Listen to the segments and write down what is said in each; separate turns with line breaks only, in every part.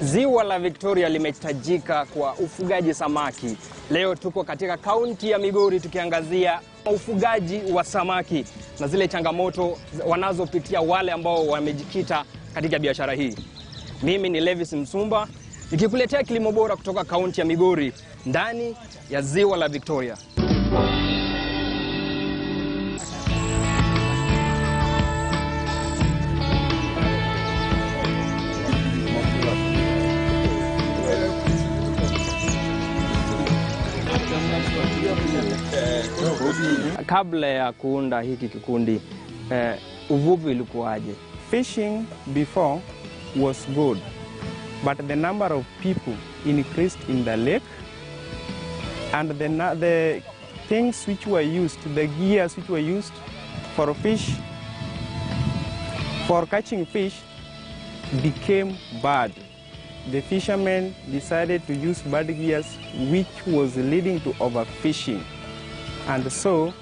Ziwa la Victoria limetajika kwa ufugaji samaki. Leo tuko katika kaunti ya Migori tukiangazia ufugaji wa samaki na zile changamoto wanazopitia wale ambao wamejikita katika biashara hii. Mimi ni Levis Msumba nikikuletea Kilimo Bora kutoka kaunti ya Migori ndani ya Ziwa la Victoria. Kabla ya kuunda hiki kikundi, uvuvi ulikuwaje?
Fishing before was good, but the number of people increased in the lake, and the things which were used, the gears which were used for catching fish became bad. The fishermen decided to use bad gears, which was leading to overfishing. And so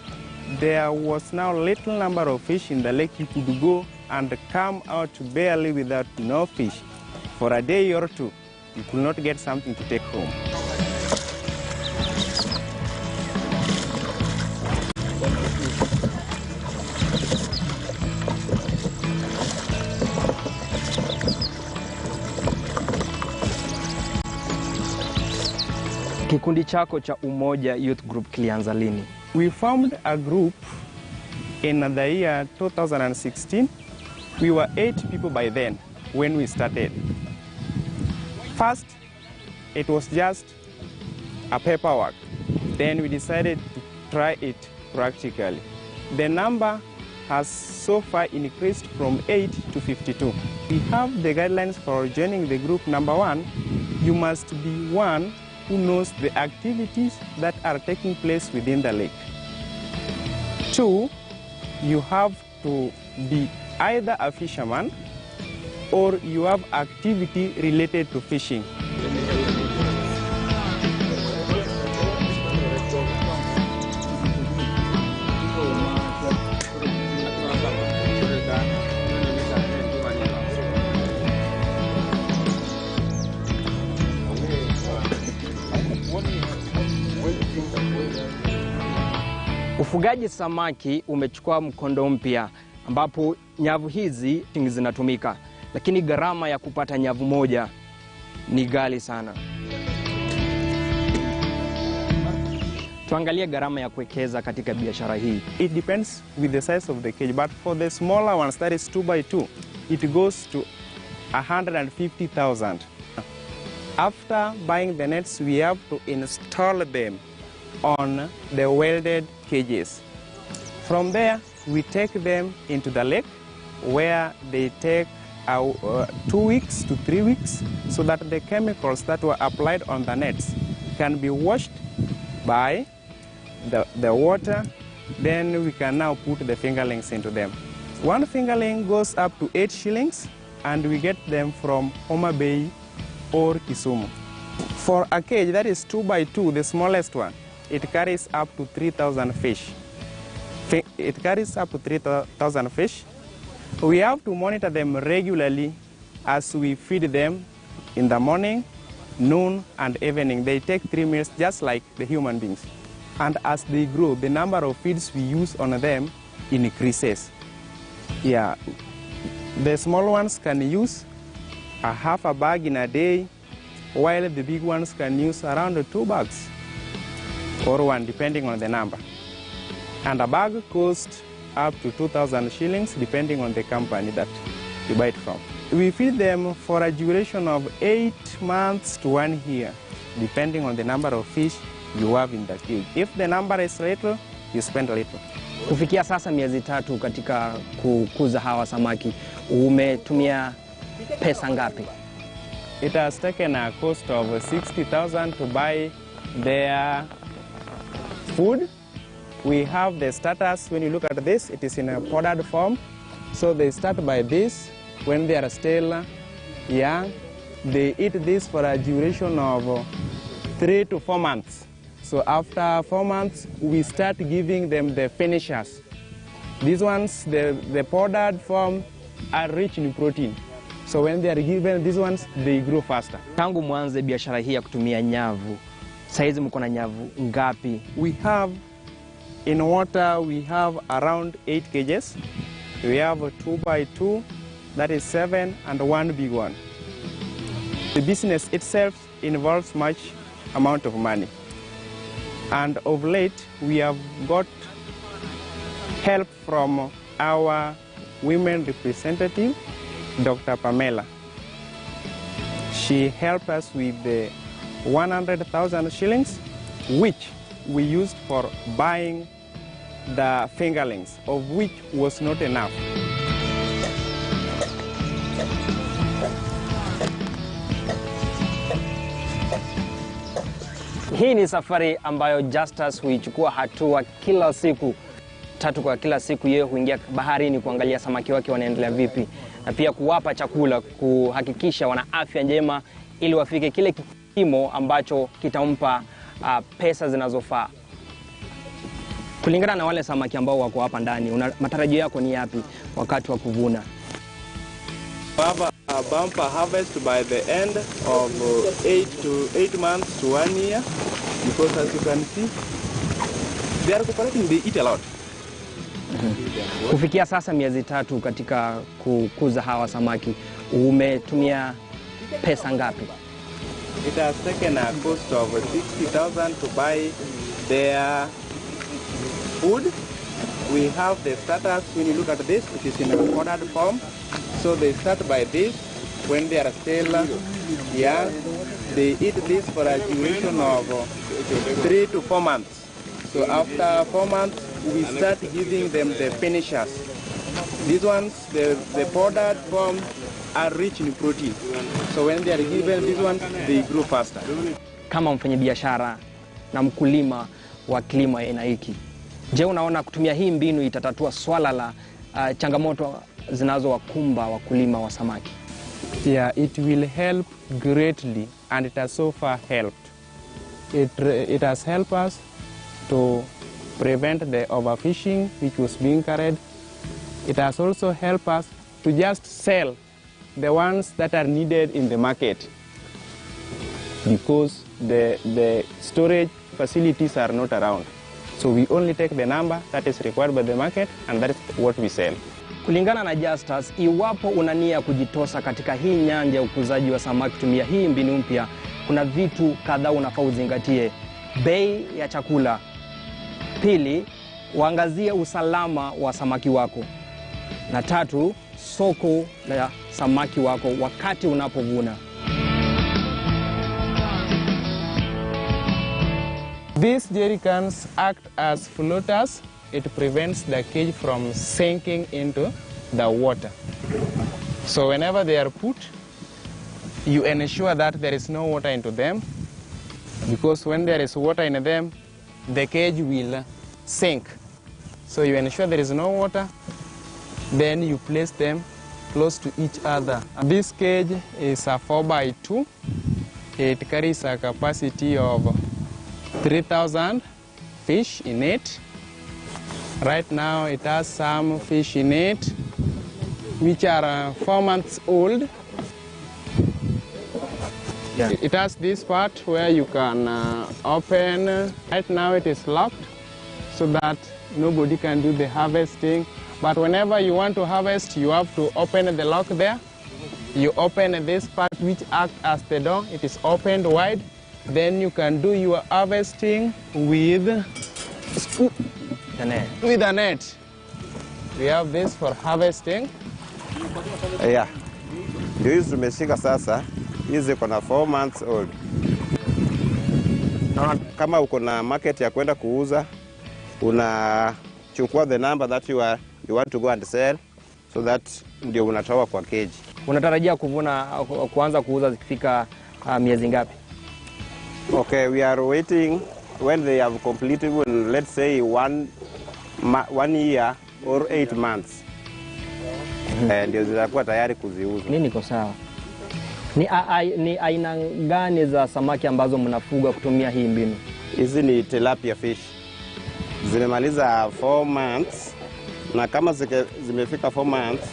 there was now little number of fish in the lake. You could go and come out barely without no fish. For a day or two, you could not get something to take home.
Kikundi chako cha Umoja Youth Group kilianza lini?
We formed a group in the year 2016. We were 8 people by then when we started. First, it was just a paperwork. Then we decided to try it practically. The number has so far increased from 8 to 52. We have the guidelines for joining the group. Number 1, you must be one who knows the activities that are taking place within the lake. 2, you have to be either a fisherman or you have activity related to fishing.
Ufugaji samaki umechukua mkondo mpya ambapo nyavu hizi zinatumika, lakini gharama ya kupata nyavu moja ni ghali sana. Tuangalie gharama ya kuwekeza katika biashara hii.
It depends with the size of the cage, but for the smaller ones, that is 2x2, it goes to 150,000. After buying the nets, we have to install them on the welded cages. From there, we take them into the lake where they take 2 weeks to 3 weeks so that the chemicals that were applied on the nets can be washed by the water. Then we can now put the fingerlings into them. One fingerling goes up to 8 shillings and we get them from Homa Bay or Kisumu. For a cage that is 2x2, the smallest one, it carries up to 3,000 fish. It carries up to 3,000 fish. We have to monitor them regularly as we feed them in the morning, noon, and evening. They take 3 meals just like the human beings. And as they grow, the number of feeds we use on them increases. Yeah, the small ones can use a half a bag in a day, while the big ones can use around 2 bags. Or 1, depending on the number. And a bag costs up to 2,000 shillings, depending on the company that you buy it from. We feed them for a duration of 8 months to 1 year, depending on the number of fish you have in the cage. If the number is little, you spend a little.
Kufikia sasa miezi 3 katika kukuza hawa samaki, umetumia pesa ngapi?
It has taken a cost of 60,000 to buy their food. We have the starters. When you look at this, it is in a powdered form. So they start by this. When they are still young, they eat this for a duration of 3 to 4 months. So after 4 months, we start giving them the finishers. These ones, the powdered form, are rich in protein. So when they are given these ones, they grow faster.
Tangu mwanze biashara hii ya kutumia nyavu, saizi mko na nyavu ngapi?
We have, in water, we have around 8 cages. We have a 2x2, that is 7, and 1 big one. The business itself involves much amount of money. And of late, we have got help from our women representative, Dr. Pamela. She helped us with the 100,000 shillings, which we used for buying the fingerlings, of which was not enough.
Hii ni safari ambayo Justus huichukua hatua kila siku. 3 kwa kila siku yeye huingia baharini kuangalia samaki wake wanaendelea vipi, na pia kuwapa chakula, kuhakikisha wana afya njema ili wafike kile kipimo ambacho kitampa pesa zinazofaa. Kulingana na wale samaki ambao wako hapa ndani, matarajio yako ni yapi wakati wa kuvuna?
We have a bumper harvest by the end of 8 months to 1 year, because as you can see, they are cooperating, they eat a lot.
Kufikia sasa miezi 3 katika kukuza hawa samaki, umetumia pesa ngapi?
It has taken a cost of 60,000 to buy their food. We have the starters. When you look at this, it is in a ordered form. So they start by this. When they are still young, they eat this for a duration of 3 to 4 months. So after 4 months, we start giving them the finishers. These ones, the powdered form, are rich in protein. So when they are given these ones, they grow faster.
Kama mfanyabiashara na mkulima wa kilimo aina hiki, je, unaona kutumia hii mbinu itatatua swala la changamoto zinazowakumba wakulima wa samaki?
Yeah, it will help greatly, and it has so far helped. It has helped us to prevent the overfishing which was being carried. It has also helped us to just sell the ones that are needed in the market, because the storage facilities are not around. So we only take the number that is required by the market, and that is what we sell.
Kulingana na Justus, iwapo una nia kujitosa katika hii nyanja ya ukuzaji wa samaki kutumia hii mbinu mpya, kuna vitu kadhaa unafaa uzingatie. Bei ya chakula. Pili, uangazie usalama wa samaki wako. Na 3, soko la samaki wako wakati unapovuna.
These jerry cans act as floaters. It prevents the cage from sinking into the water. So whenever they are put, you ensure that there is no water into them, because when there is water in them, the cage will sink. So you ensure there is no water, then you place them close to each other. This cage is a 4x2. It carries a capacity of 3,000 fish in it. Right now it has some fish in it which are 4 months old. Yeah. It has this part where you can open. Right now it is locked so that nobody can do the harvesting. But whenever you want to harvest, you have to open the lock there. You open this part which acts as the door. It is opened wide. Then you can do your harvesting with a net. We have this for harvesting.
Yeah. Ndio hizi tumeshika sasa. Hizi kuna 4 months old. Kama uko na market ya kwenda kuuza, unachukua the number that you want to go and sell, so that ndio unatoa kwa cage.
Unatarajia kuanza kuuza zikifika miezi ngapi?
Okay, we are waiting when they have completed, let's say 1 year or 8 months. Ndio zitakuwa tayari kuziuza.
Nini iko sawa? Ni aina gani za samaki ambazo mnafuga kutumia hii mbinu?
Hizi ni tilapia fish. Zimemaliza 4 months, na kama zimefika 4 months,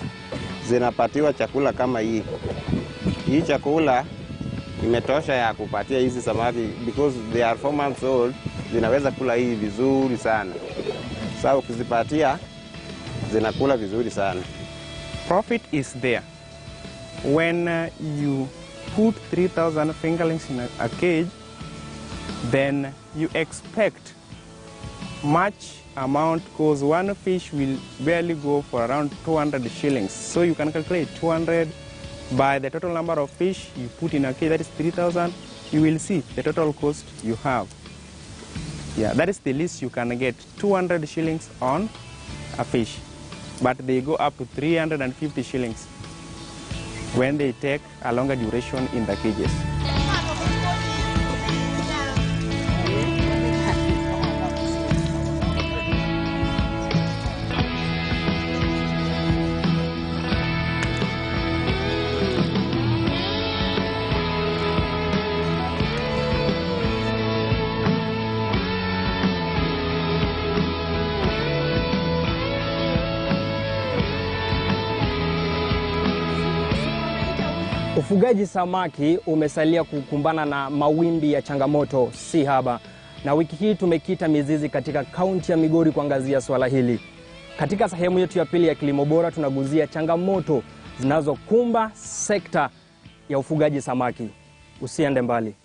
zinapatiwa chakula kama hii. Hii chakula imetosha ya kupatia hizi samaki because they are 4 months old, zinaweza kula hii vizuri sana. Sasa ukizipatia zinakula vizuri sana.
Profit is there. When you put 3,000 fingerlings in a cage, then you expect much amount because one fish will barely go for around 200 shillings. So you can calculate 200 by the total number of fish you put in a cage, that is 3,000. You will see the total cost you have. Yeah, that is the least you can get, 200 shillings on a fish. But they go up to 350 shillings when they take a longer duration in the cages.
Ufugaji samaki umesalia kukumbana na mawimbi ya changamoto si haba. Na wiki hii tumekita mizizi katika kaunti ya Migori kuangazia swala hili. Katika sehemu yetu ya pili ya Kilimo Bora tunaguzia changamoto zinazokumba sekta ya ufugaji samaki. Usiende mbali.